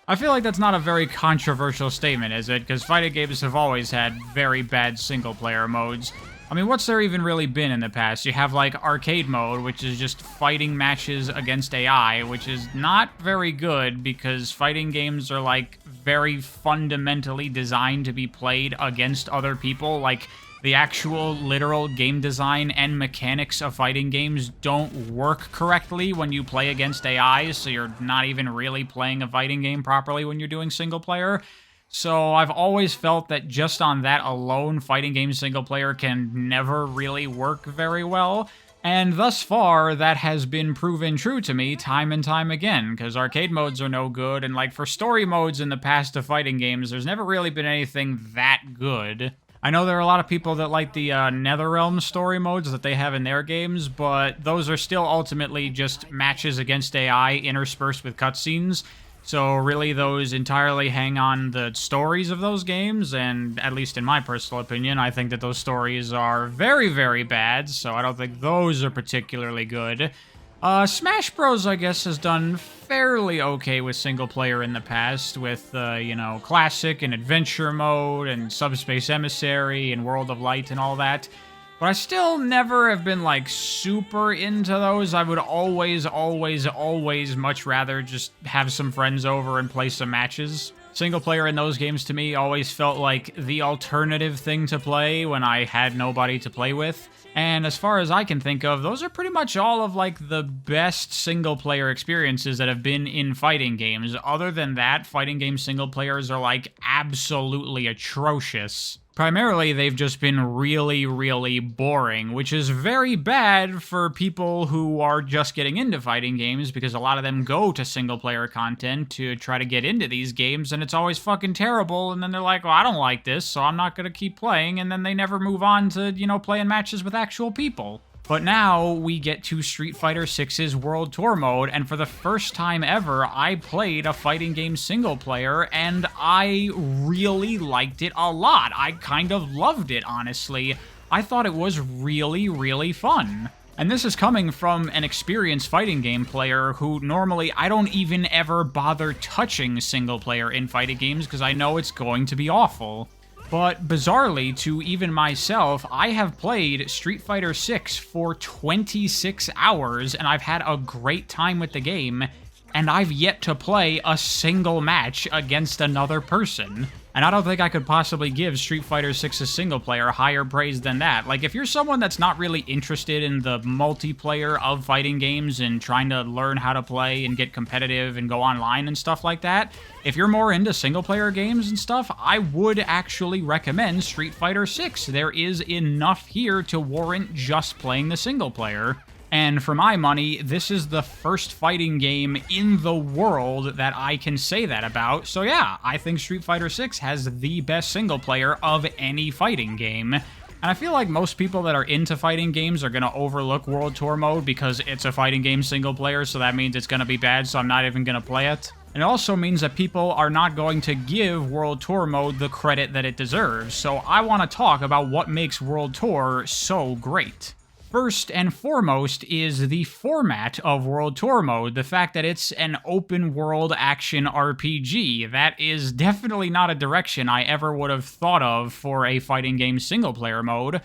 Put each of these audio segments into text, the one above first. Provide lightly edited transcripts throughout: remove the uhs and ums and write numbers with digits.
I feel like that's not a very controversial statement, is it? Because fighting games have always had very bad single-player modes. I mean, what's there even really been in the past? You have, like, arcade mode, which is just fighting matches against AI, which is not very good because fighting games are, like, very fundamentally designed to be played against other people. Like, the actual literal game design and mechanics of fighting games don't work correctly when you play against AI, so you're not even really playing a fighting game properly when you're doing single player. So I've always felt that just on that alone, fighting game single player can never really work very well. And thus far, that has been proven true to me time and time again, because arcade modes are no good, and like for story modes in the past of fighting games, there's never really been anything that good. I know there are a lot of people that like the NetherRealm story modes that they have in their games, but those are still ultimately just matches against AI interspersed with cutscenes. So really those entirely hang on the stories of those games, and at least in my personal opinion, I think that those stories are very, very bad, so I don't think those are particularly good. Smash Bros, I guess, has done fairly okay with single player in the past, with, you know, Classic and Adventure Mode, and Subspace Emissary, and World of Light, and all that. But I still never have been, like, super into those. I would always, always, always much rather just have some friends over and play some matches. Single player in those games, to me, always felt like the alternative thing to play when I had nobody to play with. And as far as I can think of, those are pretty much all of, like, the best single-player experiences that have been in fighting games. Other than that, fighting game single-players are, like, absolutely atrocious. Primarily, they've just been really, really boring, which is very bad for people who are just getting into fighting games, because a lot of them go to single-player content to try to get into these games, and it's always fucking terrible, and then they're like, well, I don't like this, so I'm not gonna keep playing, and then they never move on to, you know, playing matches with actual people. But now we get to Street Fighter 6's World Tour mode, and for the first time ever, I played a fighting game single player, and I really liked it a lot. I kind of loved it, honestly. I thought it was really, really fun. And this is coming from an experienced fighting game player who normally I don't even ever bother touching single player in fighting games because I know it's going to be awful. But bizarrely, to even myself, I have played Street Fighter 6 for 26 hours, and I've had a great time with the game, and I've yet to play a single match against another person. And I don't think I could possibly give Street Fighter 6's single player higher praise than that. Like, if you're someone that's not really interested in the multiplayer of fighting games and trying to learn how to play and get competitive and go online and stuff like that, if you're more into single player games and stuff, I would actually recommend Street Fighter 6. There is enough here to warrant just playing the single player. And for my money, this is the first fighting game in the world that I can say that about. So yeah, I think Street Fighter 6 has the best single player of any fighting game. And I feel like most people that are into fighting games are going to overlook World Tour mode because it's a fighting game single player, so that means it's going to be bad, so I'm not even going to play it. And it also means that people are not going to give World Tour mode the credit that it deserves. So I want to talk about what makes World Tour so great. First and foremost is the format of World Tour mode, the fact that it's an open-world action RPG. That is definitely not a direction I ever would have thought of for a fighting game single-player mode,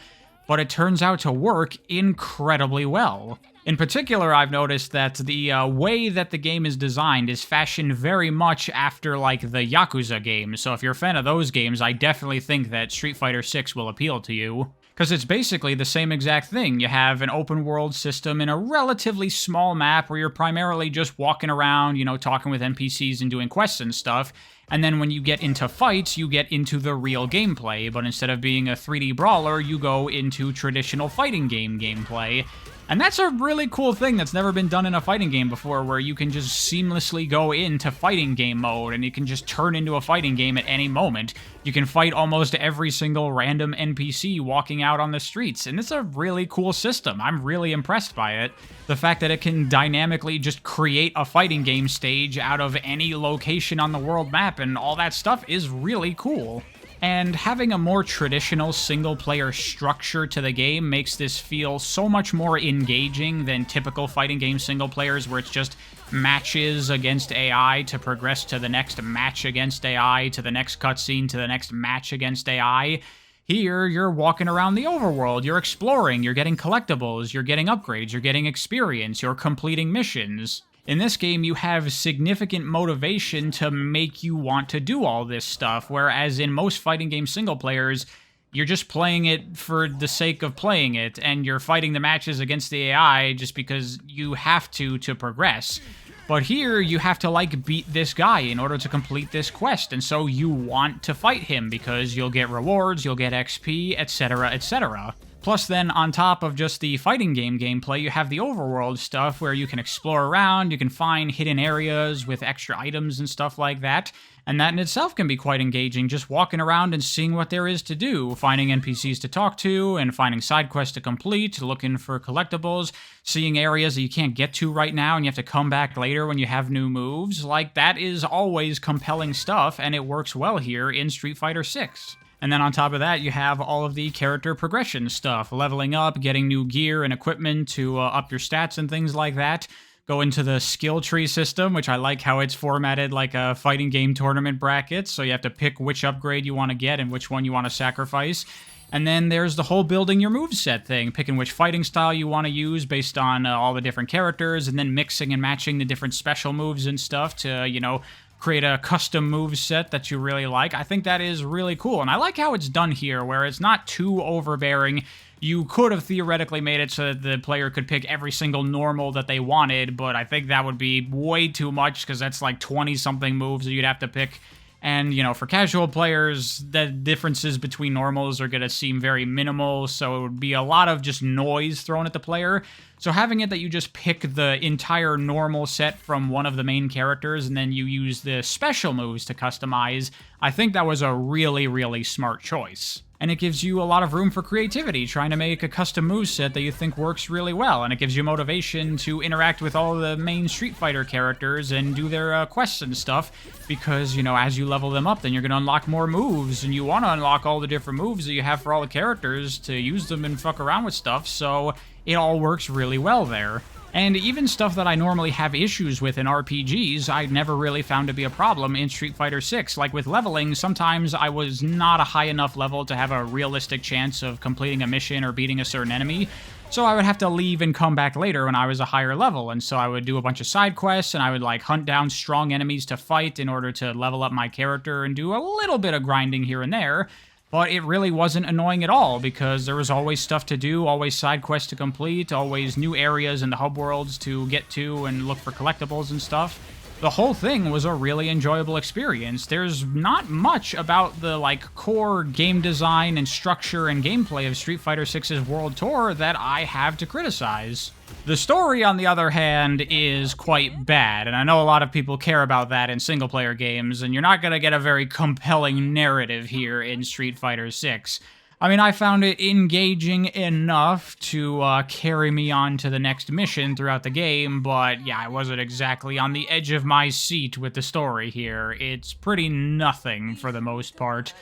but it turns out to work incredibly well. In particular, I've noticed that the way that the game is designed is fashioned very much after, like, the Yakuza games, so if you're a fan of those games, I definitely think that Street Fighter 6 will appeal to you. Because it's basically the same exact thing. You have an open world system in a relatively small map where you're primarily just walking around, you know, talking with NPCs and doing quests and stuff. And then when you get into fights, you get into the real gameplay. But instead of being a 3D brawler, you go into traditional fighting game gameplay. And that's a really cool thing that's never been done in a fighting game before, where you can just seamlessly go into fighting game mode, and you can just turn into a fighting game at any moment. You can fight almost every single random NPC walking out on the streets, and it's a really cool system. I'm really impressed by it. The fact that it can dynamically just create a fighting game stage out of any location on the world map and all that stuff is really cool. And having a more traditional single-player structure to the game makes this feel so much more engaging than typical fighting game single-players where it's just matches against AI to progress to the next match against AI, to the next cutscene, to the next match against AI. Here, you're walking around the overworld, you're exploring, you're getting collectibles, you're getting upgrades, you're getting experience, you're completing missions. In this game, you have significant motivation to make you want to do all this stuff, whereas in most fighting game single players, you're just playing it for the sake of playing it, and you're fighting the matches against the AI just because you have to progress. But here, you have to, like, beat this guy in order to complete this quest, and so you want to fight him because you'll get rewards, you'll get XP, etc., etc. Plus then, on top of just the fighting game gameplay, you have the overworld stuff where you can explore around, you can find hidden areas with extra items and stuff like that, and that in itself can be quite engaging, just walking around and seeing what there is to do, finding NPCs to talk to, and finding side quests to complete, looking for collectibles, seeing areas that you can't get to right now and you have to come back later when you have new moves. Like, that is always compelling stuff, and it works well here in Street Fighter 6. And then on top of that, you have all of the character progression stuff, leveling up, getting new gear and equipment to up your stats and things like that. Go into the skill tree system, which I like how it's formatted like a fighting game tournament bracket, so you have to pick which upgrade you want to get and which one you want to sacrifice. And then there's the whole building your moveset thing, picking which fighting style you want to use based on all the different characters, and then mixing and matching the different special moves and stuff to, you know, create a custom move set that you really like. I think that is really cool, and I like how it's done here, where it's not too overbearing. You could have theoretically made it so that the player could pick every single normal that they wanted, but I think that would be way too much, because that's like 20-something moves that you'd have to pick. And, you know, for casual players, the differences between normals are going to seem very minimal, so it would be a lot of just noise thrown at the player. So having it that you just pick the entire normal set from one of the main characters, and then you use the special moves to customize, I think that was a really, really smart choice. And it gives you a lot of room for creativity, trying to make a custom moveset that you think works really well, and it gives you motivation to interact with all the main Street Fighter characters and do their quests and stuff, because, you know, as you level them up, then you're going to unlock more moves, and you want to unlock all the different moves that you have for all the characters to use them and fuck around with stuff, so it all works really well there. And even stuff that I normally have issues with in RPGs, I never really found to be a problem in Street Fighter 6. Like with leveling, sometimes I was not a high enough level to have a realistic chance of completing a mission or beating a certain enemy, so I would have to leave and come back later when I was a higher level, and so I would do a bunch of side quests, and I would like hunt down strong enemies to fight in order to level up my character and do a little bit of grinding here and there. But it really wasn't annoying at all, because there was always stuff to do, always side quests to complete, always new areas in the hub worlds to get to and look for collectibles and stuff. The whole thing was a really enjoyable experience. There's not much about the, like, core game design and structure and gameplay of Street Fighter 6's World Tour that I have to criticize. The story, on the other hand, is quite bad, and I know a lot of people care about that in single-player games, and you're not going to get a very compelling narrative here in Street Fighter 6. I mean, I found it engaging enough to carry me on to the next mission throughout the game, but yeah, I wasn't exactly on the edge of my seat with the story here. It's pretty nothing for the most part,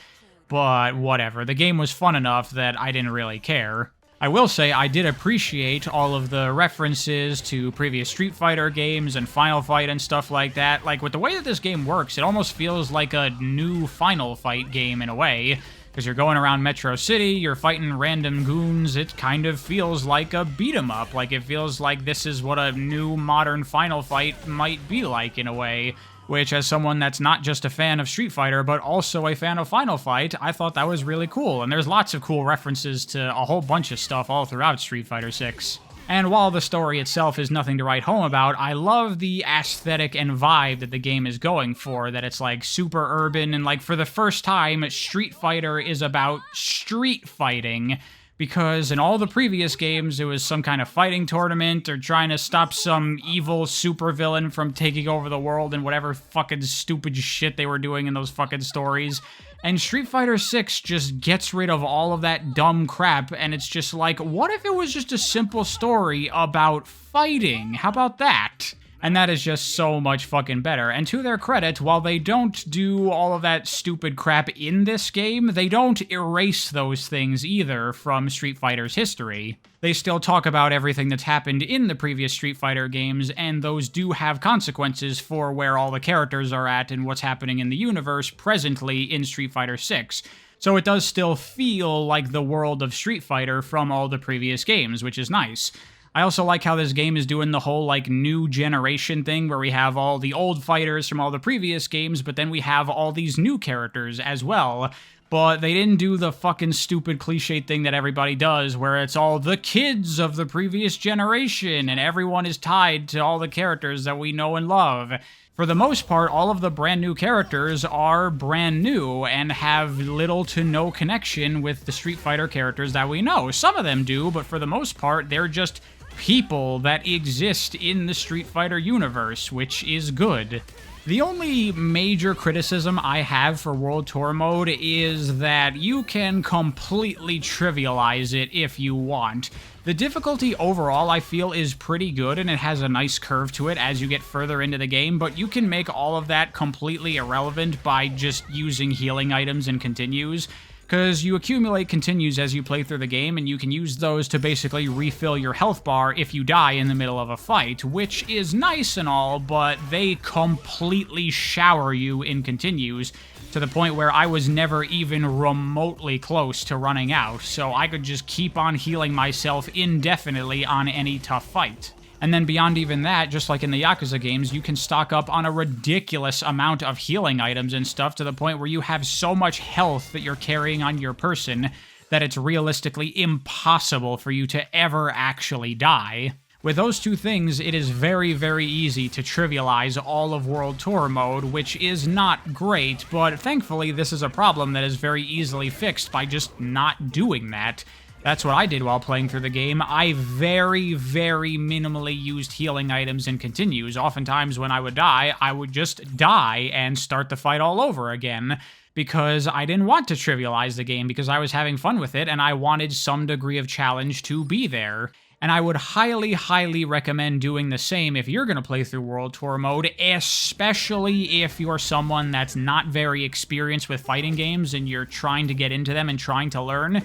but whatever. The game was fun enough that I didn't really care. I will say I did appreciate all of the references to previous Street Fighter games and Final Fight and stuff like that. Like, with the way that this game works, it almost feels like a new Final Fight game in a way, because you're going around Metro City, you're fighting random goons. It kind of feels like a beat-em-up. Like, it feels like this is what a new modern Final Fight might be like in a way, which, as someone that's not just a fan of Street Fighter, but also a fan of Final Fight, I thought that was really cool. And there's lots of cool references to a whole bunch of stuff all throughout Street Fighter 6. And while the story itself is nothing to write home about, I love the aesthetic and vibe that the game is going for, that it's like super urban, and like for the first time, Street Fighter is about street fighting, because in all the previous games, it was some kind of fighting tournament or trying to stop some evil supervillain from taking over the world and whatever fucking stupid shit they were doing in those fucking stories. And Street Fighter 6 just gets rid of all of that dumb crap, and it's just like, what if it was just a simple story about fighting? How about that? And that is just so much fucking better. And to their credit, while they don't do all of that stupid crap in this game, they don't erase those things either from Street Fighter's history. They still talk about everything that's happened in the previous Street Fighter games, and those do have consequences for where all the characters are at and what's happening in the universe presently in Street Fighter 6. So it does still feel like the world of Street Fighter from all the previous games, which is nice. I also like how this game is doing the whole, like, new generation thing where we have all the old fighters from all the previous games, but then we have all these new characters as well. But they didn't do the fucking stupid cliche thing that everybody does, where it's all the kids of the previous generation, and everyone is tied to all the characters that we know and love. For the most part, all of the brand new characters are brand new and have little to no connection with the Street Fighter characters that we know. Some of them do, but for the most part, they're just people that exist in the Street Fighter universe, which is good. The only major criticism I have for World Tour mode is that you can completely trivialize it if you want. The difficulty overall, I feel, is pretty good, and it has a nice curve to it as you get further into the game, but you can make all of that completely irrelevant by just using healing items and continues. Because you accumulate continues as you play through the game, and you can use those to basically refill your health bar if you die in the middle of a fight, which is nice and all, but they completely shower you in continues, to the point where I was never even remotely close to running out, so I could just keep on healing myself indefinitely on any tough fight. And then beyond even that, just like in the Yakuza games, you can stock up on a ridiculous amount of healing items and stuff to the point where you have so much health that you're carrying on your person that it's realistically impossible for you to ever actually die. With those two things, it is very, very easy to trivialize all of World Tour mode, which is not great, but thankfully this is a problem that is very easily fixed by just not doing that. That's what I did while playing through the game. I very, very minimally used healing items and continues. Oftentimes when I would die, I would just die and start the fight all over again, because I didn't want to trivialize the game, because I was having fun with it and I wanted some degree of challenge to be there. And I would highly, highly recommend doing the same if you're going to play through World Tour mode, especially if you're someone that's not very experienced with fighting games and you're trying to get into them and trying to learn.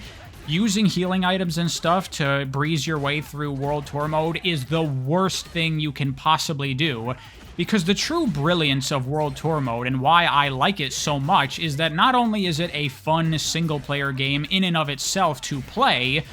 Using healing items and stuff to breeze your way through World Tour mode is the worst thing you can possibly do, because the true brilliance of World Tour mode and why I like it so much is that not only is it a fun single-player game in and of itself to play,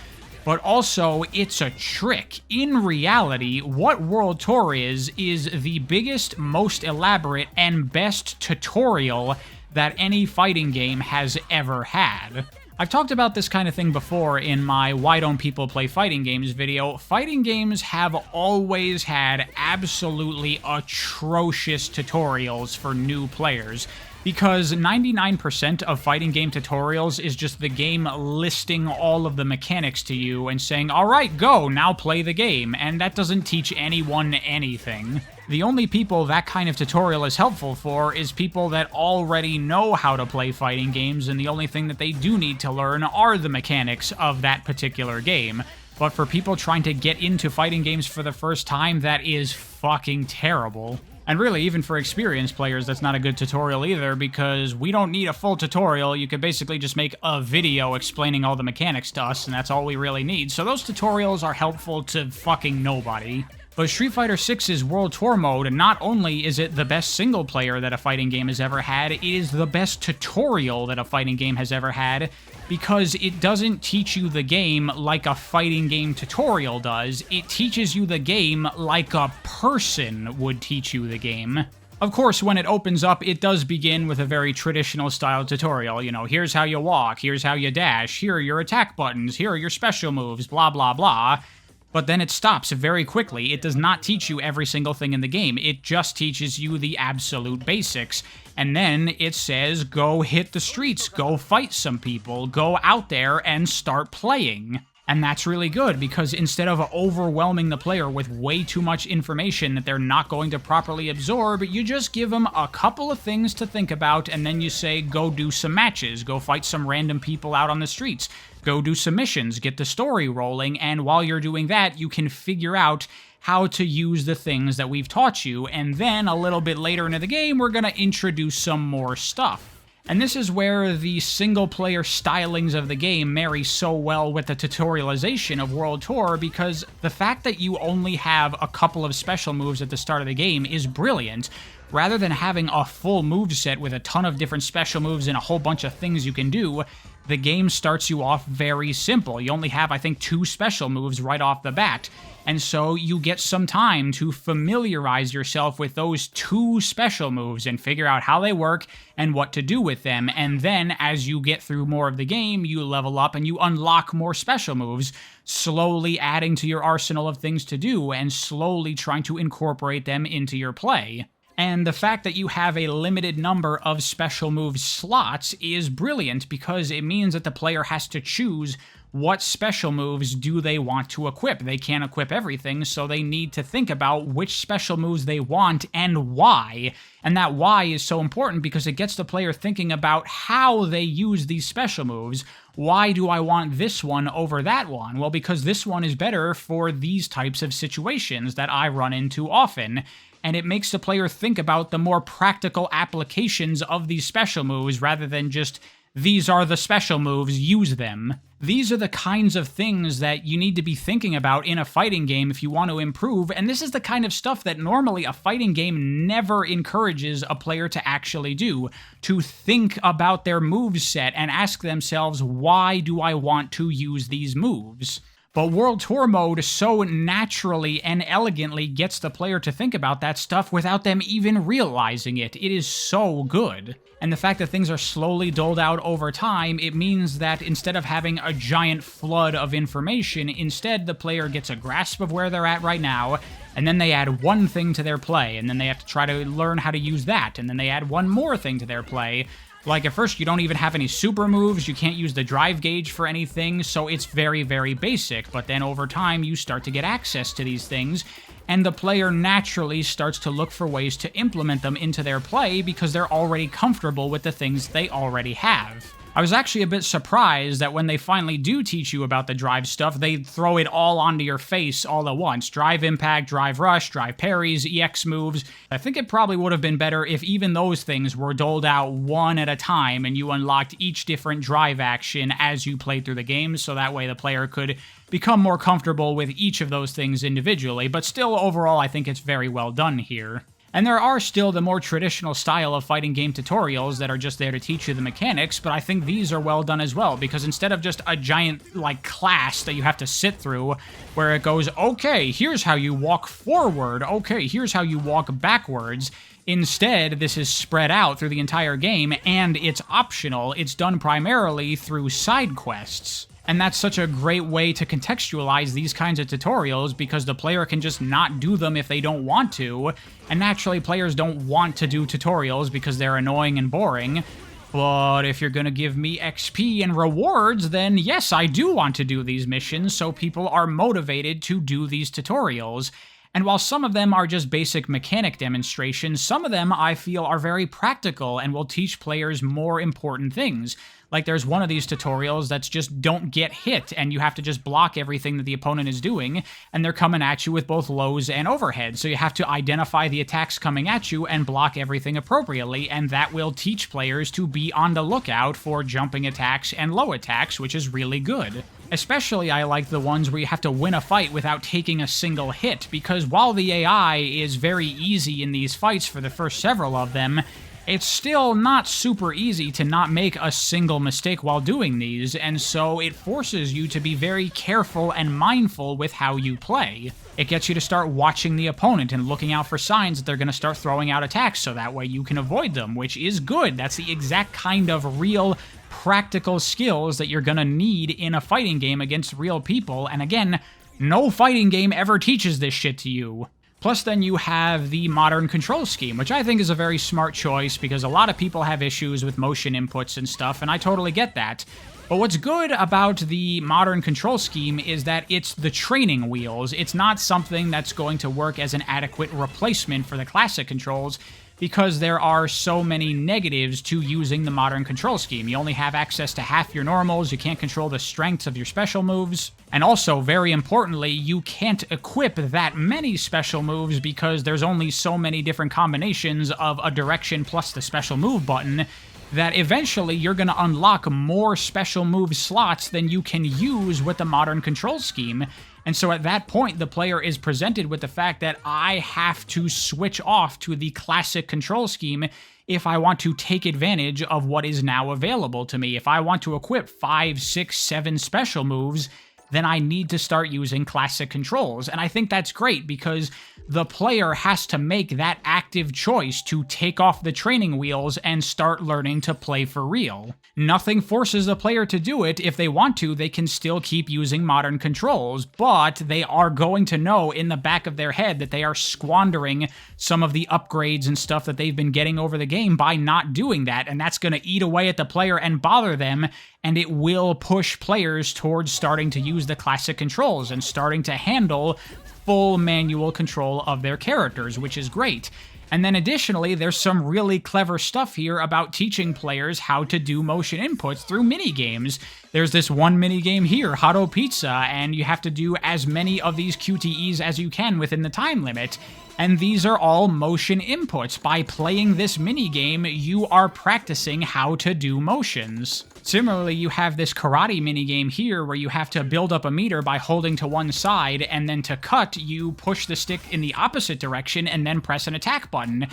but also it's a trick. In reality, what World Tour is the biggest, most elaborate, and best tutorial that any fighting game has ever had. I've talked about this kind of thing before in my Why Don't People Play Fighting Games video. Fighting games have always had absolutely atrocious tutorials for new players, because 99% of fighting game tutorials is just the game listing all of the mechanics to you and saying, alright, go, now play the game, and that doesn't teach anyone anything. The only people that kind of tutorial is helpful for is people that already know how to play fighting games, and the only thing that they do need to learn are the mechanics of that particular game. But for people trying to get into fighting games for the first time, that is fucking terrible. And really, even for experienced players, that's not a good tutorial either, because we don't need a full tutorial. You could basically just make a video explaining all the mechanics to us, and that's all we really need. So those tutorials are helpful to fucking nobody. But Street Fighter 6's World Tour mode, not only is it the best single player that a fighting game has ever had, it is the best tutorial that a fighting game has ever had, because it doesn't teach you the game like a fighting game tutorial does. It teaches you the game like a person would teach you the game. Of course, when it opens up, it does begin with a very traditional style tutorial. You know, here's how you walk, here's how you dash, here are your attack buttons, here are your special moves, blah blah blah. But then it stops very quickly. It does not teach you every single thing in the game. It just teaches you the absolute basics. And then it says, go hit the streets, go fight some people, go out there and start playing. And that's really good, because instead of overwhelming the player with way too much information that they're not going to properly absorb, you just give them a couple of things to think about, and then you say, go do some matches, go fight some random people out on the streets, go do some missions, get the story rolling, and while you're doing that, you can figure out how to use the things that we've taught you, and then a little bit later into the game, we're going to introduce some more stuff. And this is where the single-player stylings of the game marry so well with the tutorialization of World Tour, because the fact that you only have a couple of special moves at the start of the game is brilliant. Rather than having a full moveset with a ton of different special moves and a whole bunch of things you can do, the game starts you off very simple. You only have, I think, 2 special moves right off the bat. And so you get some time to familiarize yourself with those 2 special moves and figure out how they work and what to do with them. And then as you get through more of the game, you level up and you unlock more special moves, slowly adding to your arsenal of things to do and slowly trying to incorporate them into your play. And the fact that you have a limited number of special move slots is brilliant because it means that the player has to choose what special moves do they want to equip. They can't equip everything, so they need to think about which special moves they want and why. And that why is so important because it gets the player thinking about how they use these special moves. Why do I want this one over that one? Well, because this one is better for these types of situations that I run into often. And it makes the player think about the more practical applications of these special moves rather than just, these are the special moves, use them. These are the kinds of things that you need to be thinking about in a fighting game if you want to improve, and this is the kind of stuff that normally a fighting game never encourages a player to actually do. To think about their moveset and ask themselves, why do I want to use these moves? But World Tour mode so naturally and elegantly gets the player to think about that stuff without them even realizing it. It is so good. And the fact that things are slowly doled out over time, it means that instead of having a giant flood of information, instead the player gets a grasp of where they're at right now, and then they add one thing to their play, and then they have to try to learn how to use that, and then they add one more thing to their play. Like, at first, you don't even have any super moves, you can't use the drive gauge for anything, so it's very, very basic. But then over time, you start to get access to these things, and the player naturally starts to look for ways to implement them into their play because they're already comfortable with the things they already have. I was actually a bit surprised that when they finally do teach you about the drive stuff, they throw it all onto your face all at once. Drive impact, drive rush, drive parries, EX moves. I think it probably would have been better if even those things were doled out one at a time and you unlocked each different drive action as you played through the game, so that way the player could become more comfortable with each of those things individually. But still, overall, I think it's very well done here. And there are still the more traditional style of fighting game tutorials that are just there to teach you the mechanics, but I think these are well done as well, because instead of just a giant, like, class that you have to sit through, where it goes, okay, here's how you walk forward, okay, here's how you walk backwards, instead, this is spread out through the entire game, and it's optional. It's done primarily through side quests. And that's such a great way to contextualize these kinds of tutorials because the player can just not do them if they don't want to. And naturally, players don't want to do tutorials because they're annoying and boring. But if you're going to give me XP and rewards, then yes, I do want to do these missions, so people are motivated to do these tutorials. And while some of them are just basic mechanic demonstrations, some of them I feel are very practical and will teach players more important things. Like there's one of these tutorials that's just don't get hit, and you have to just block everything that the opponent is doing, and they're coming at you with both lows and overheads, so you have to identify the attacks coming at you and block everything appropriately, and that will teach players to be on the lookout for jumping attacks and low attacks, which is really good. Especially I like the ones where you have to win a fight without taking a single hit, because while the AI is very easy in these fights for the first several of them, it's still not super easy to not make a single mistake while doing these, and so it forces you to be very careful and mindful with how you play. It gets you to start watching the opponent and looking out for signs that they're going to start throwing out attacks so that way you can avoid them, which is good. That's the exact kind of real practical skills that you're going to need in a fighting game against real people, and again, no fighting game ever teaches this shit to you. Plus then you have the modern control scheme, which I think is a very smart choice because a lot of people have issues with motion inputs and stuff, and I totally get that. But what's good about the modern control scheme is that it's the training wheels. It's not something that's going to work as an adequate replacement for the classic controls, because there are so many negatives to using the modern control scheme. You only have access to half your normals, you can't control the strengths of your special moves, and also, very importantly, you can't equip that many special moves because there's only so many different combinations of a direction plus the special move button that eventually you're going to unlock more special move slots than you can use with the modern control scheme. And so at that point, the player is presented with the fact that I have to switch off to the classic control scheme if I want to take advantage of what is now available to me. If I want to equip 5, 6, 7 special moves, then I need to start using classic controls. And I think that's great because the player has to make that active choice to take off the training wheels and start learning to play for real. Nothing forces the player to do it. If they want to, they can still keep using modern controls, but they are going to know in the back of their head that they are squandering some of the upgrades and stuff that they've been getting over the game by not doing that, and that's going to eat away at the player and bother them, and it will push players towards starting to use the classic controls and starting to handle full manual control of their characters, which is great. And then additionally, there's some really clever stuff here about teaching players how to do motion inputs through minigames. There's this one minigame here, Hotto Pizza, and you have to do as many of these QTEs as you can within the time limit. And these are all motion inputs. By playing this minigame, you are practicing how to do motions. Similarly, you have this karate minigame here where you have to build up a meter by holding to one side, and then to cut, you push the stick in the opposite direction and then press an attack button.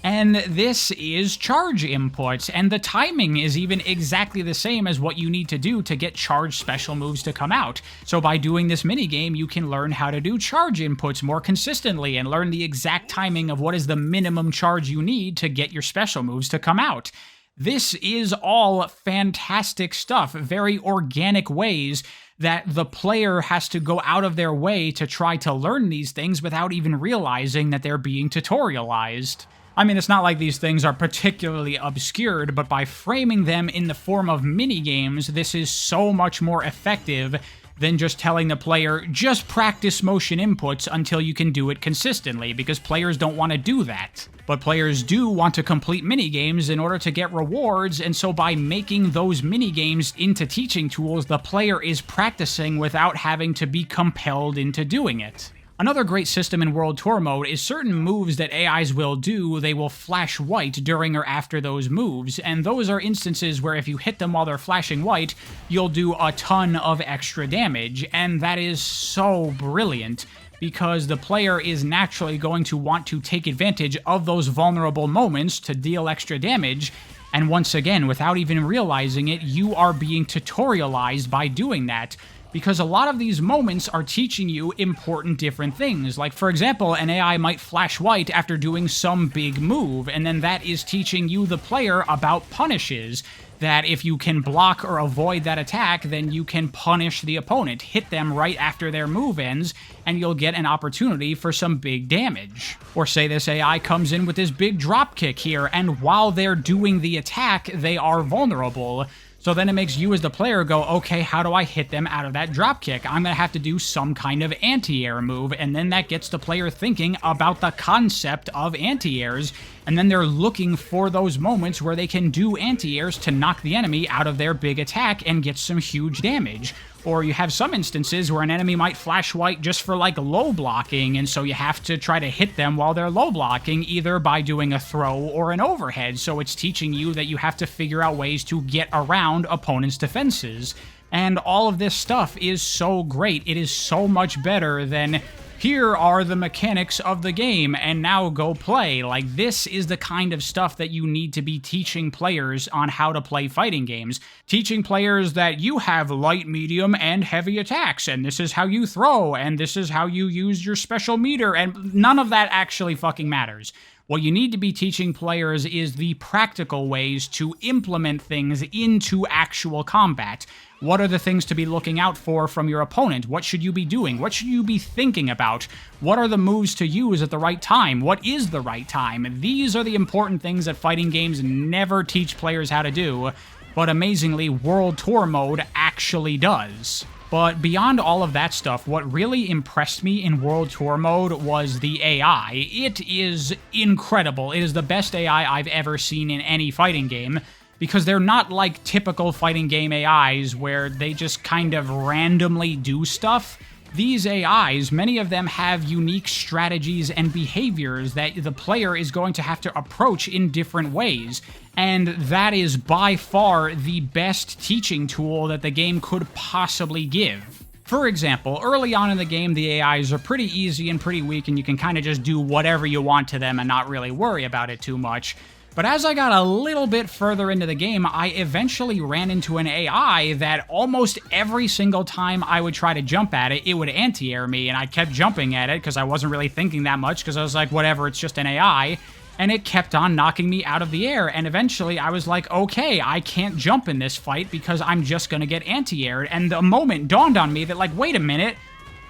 And this is charge inputs, and the timing is even exactly the same as what you need to do to get charge special moves to come out. So by doing this minigame, you can learn how to do charge inputs more consistently and learn the exact timing of what is the minimum charge you need to get your special moves to come out. This is all fantastic stuff, very organic ways that the player has to go out of their way to try to learn these things without even realizing that they're being tutorialized. I mean, it's not like these things are particularly obscured, but by framing them in the form of minigames, this is so much more effective than just telling the player, just practice motion inputs until you can do it consistently, because players don't want to do that. But players do want to complete minigames in order to get rewards, and so by making those minigames into teaching tools, the player is practicing without having to be compelled into doing it. Another great system in World Tour mode is certain moves that AIs will do, they will flash white during or after those moves, and those are instances where if you hit them while they're flashing white, you'll do a ton of extra damage, and that is so brilliant, because the player is naturally going to want to take advantage of those vulnerable moments to deal extra damage, and once again, without even realizing it, you are being tutorialized by doing that. Because a lot of these moments are teaching you important different things. Like, for example, an AI might flash white after doing some big move, and then that is teaching you, the player, about punishes. That if you can block or avoid that attack, then you can punish the opponent. Hit them right after their move ends, and you'll get an opportunity for some big damage. Or say this AI comes in with this big drop kick here, and while they're doing the attack, they are vulnerable. So then it makes you as the player go, okay, how do I hit them out of that dropkick? I'm going to have to do some kind of anti-air move, and then that gets the player thinking about the concept of anti-airs, and then they're looking for those moments where they can do anti-airs to knock the enemy out of their big attack and get some huge damage. Or you have some instances where an enemy might flash white just for like low blocking, and so you have to try to hit them while they're low blocking, either by doing a throw or an overhead. So it's teaching you that you have to figure out ways to get around opponents' defenses. And all of this stuff is so great. It is so much better than, here are the mechanics of the game, and now go play. Like, this is the kind of stuff that you need to be teaching players on how to play fighting games. Teaching players that you have light, medium, and heavy attacks, and this is how you throw, and this is how you use your special meter, and none of that actually fucking matters. What you need to be teaching players is the practical ways to implement things into actual combat. What are the things to be looking out for from your opponent? What should you be doing? What should you be thinking about? What are the moves to use at the right time? What is the right time? These are the important things that fighting games never teach players how to do. but amazingly, World Tour mode actually does. But beyond all of that stuff, what really impressed me in World Tour mode was the AI. It is incredible. It is the best AI I've ever seen in any fighting game, because they're not like typical fighting game AIs where they just kind of randomly do stuff. These AIs, many of them have unique strategies and behaviors that the player is going to have to approach in different ways, and that is by far the best teaching tool that the game could possibly give. For example, early on in the game, the AIs are pretty easy and pretty weak, and you can kind of just do whatever you want to them and not really worry about it too much. But as I got a little bit further into the game, I eventually ran into an AI that almost every single time I would try to jump at it, it would anti-air me, and I kept jumping at it because I wasn't really thinking that much, because I was like, whatever, it's just an AI, and it kept on knocking me out of the air, and eventually I was like, okay, I can't jump in this fight because I'm just gonna get anti-aired, and the moment dawned on me that, like, wait a minute,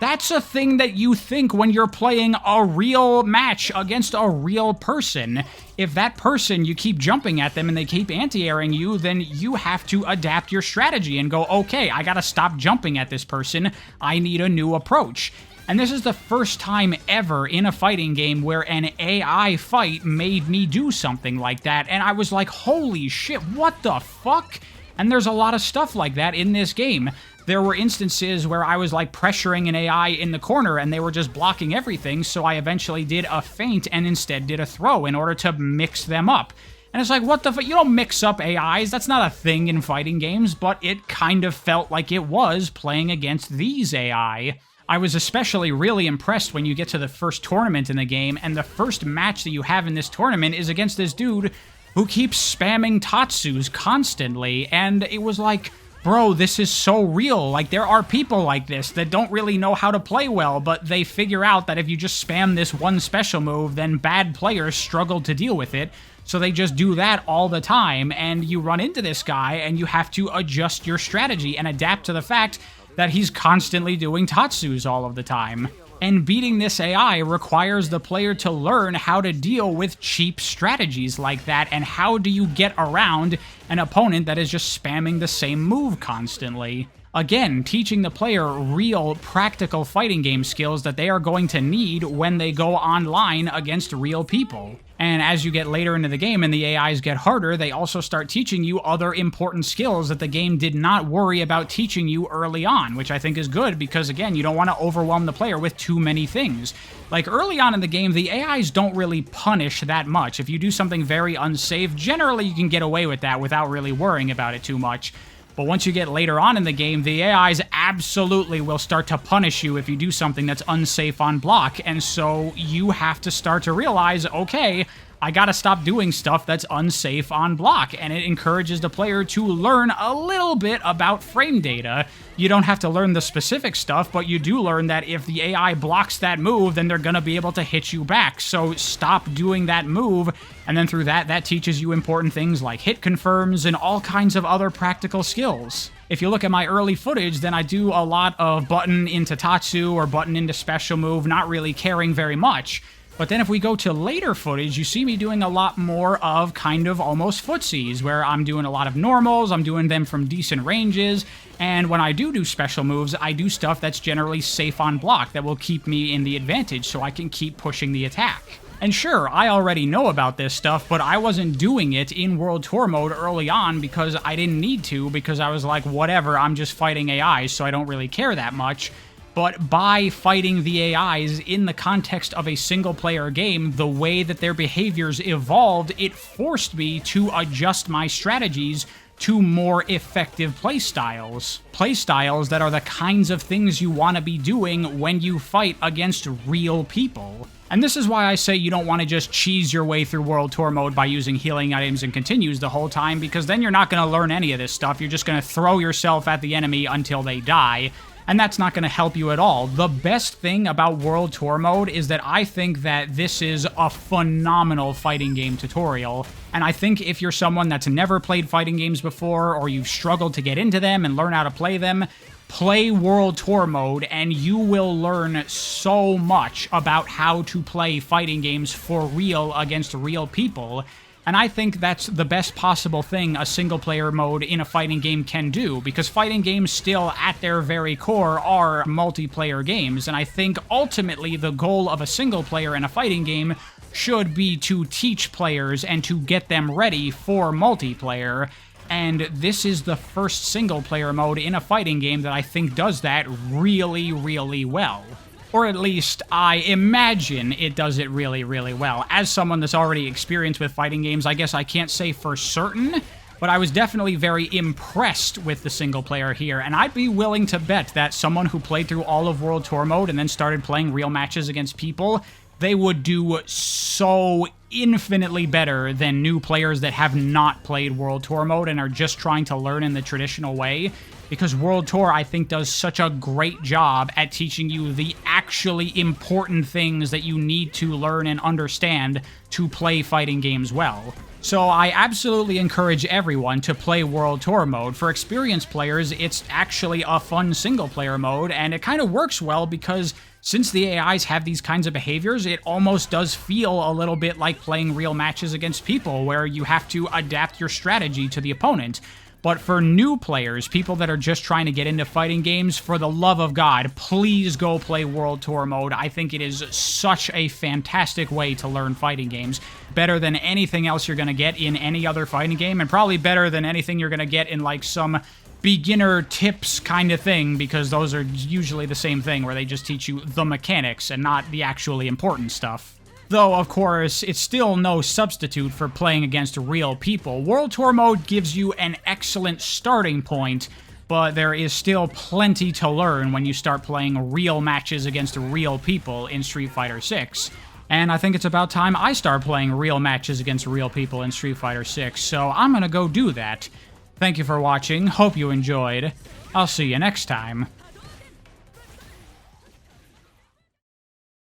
that's a thing that you think when you're playing a real match against a real person. If that person, you keep jumping at them and they keep anti-airing you, then you have to adapt your strategy and go, okay, I gotta stop jumping at this person. I need a new approach. And this is the first time ever in a fighting game where an AI fight made me do something like that, and I was like, holy shit, what the fuck? And there's a lot of stuff like that in this game. There were instances where I was like pressuring an AI in the corner and they were just blocking everything, so I eventually did a feint and instead did a throw in order to mix them up. And it's like, what the fuck? You don't mix up AIs, that's not a thing in fighting games, but it kind of felt like it was playing against these AI. I was especially really impressed when you get to the first tournament in the game, and the first match that you have in this tournament is against this dude who keeps spamming Tatsus constantly, and it was like, bro, this is so real. Like, there are people like this that don't really know how to play well, but they figure out that if you just spam this one special move, then bad players struggle to deal with it, so they just do that all the time, and you run into this guy, and you have to adjust your strategy and adapt to the fact that he's constantly doing Tatsus all of the time. And beating this AI requires the player to learn how to deal with cheap strategies like that, and how do you get around an opponent that is just spamming the same move constantly. Again, teaching the player real, practical fighting game skills that they are going to need when they go online against real people. And as you get later into the game and the AIs get harder, they also start teaching you other important skills that the game did not worry about teaching you early on, which I think is good because, again, you don't want to overwhelm the player with too many things. Like, early on in the game, the AIs don't really punish that much. If you do something very unsafe, generally you can get away with that without really worrying about it too much. But once you get later on in the game, the AIs absolutely will start to punish you if you do something that's unsafe on block, and so you have to start to realize, okay, I gotta stop doing stuff that's unsafe on block, and it encourages the player to learn a little bit about frame data. You don't have to learn the specific stuff, but you do learn that if the AI blocks that move, then they're gonna be able to hit you back, so stop doing that move, and then through that, that teaches you important things like hit confirms and all kinds of other practical skills. If you look at my early footage, then I do a lot of button into Tatsu or button into special move, not really caring very much. But then if we go to later footage, you see me doing a lot more of kind of almost footsies, where I'm doing a lot of normals, I'm doing them from decent ranges, and when I do special moves, I do stuff that's generally safe on block that will keep me in the advantage so I can keep pushing the attack. And sure, I already know about this stuff, but I wasn't doing it in World Tour mode early on because I didn't need to, because I was like, whatever, I'm just fighting AIs, so I don't really care that much. But by fighting the AIs in the context of a single-player game, the way that their behaviors evolved, it forced me to adjust my strategies to more effective playstyles. Playstyles that are the kinds of things you want to be doing when you fight against real people. And this is why I say you don't want to just cheese your way through World Tour mode by using healing items and continues the whole time, because then you're not going to learn any of this stuff. You're just going to throw yourself at the enemy until they die. And that's not going to help you at all. The best thing about World Tour mode is that I think that this is a phenomenal fighting game tutorial. And I think if you're someone that's never played fighting games before, or you've struggled to get into them and learn how to play them, play World Tour mode and you will learn so much about how to play fighting games for real against real people. And I think that's the best possible thing a single-player mode in a fighting game can do, because fighting games still, at their very core, are multiplayer games, and I think ultimately the goal of a single-player in a fighting game should be to teach players and to get them ready for multiplayer, and this is the first single-player mode in a fighting game that I think does that really, really well. Or at least, I imagine it does it really, really well. As someone that's already experienced with fighting games, I guess I can't say for certain, but I was definitely very impressed with the single player here, and I'd be willing to bet that someone who played through all of World Tour mode and then started playing real matches against people, they would do so infinitely better than new players that have not played World Tour mode and are just trying to learn in the traditional way. Because World Tour, I think, does such a great job at teaching you the actually important things that you need to learn and understand to play fighting games well. So I absolutely encourage everyone to play World Tour mode. For experienced players, it's actually a fun single-player mode, and it kind of works well because since the AIs have these kinds of behaviors, it almost does feel a little bit like playing real matches against people, where you have to adapt your strategy to the opponent. But for new players, people that are just trying to get into fighting games, for the love of God, please go play World Tour mode. I think it is such a fantastic way to learn fighting games. Better than anything else you're going to get in any other fighting game, and probably better than anything you're going to get in like some beginner tips kind of thing, because those are usually the same thing, where they just teach you the mechanics and not the actually important stuff. Though, of course, it's still no substitute for playing against real people. World Tour mode gives you an excellent starting point, but there is still plenty to learn when you start playing real matches against real people in Street Fighter 6. And I think it's about time I start playing real matches against real people in Street Fighter 6, so I'm gonna go do that. Thank you for watching, hope you enjoyed. I'll see you next time.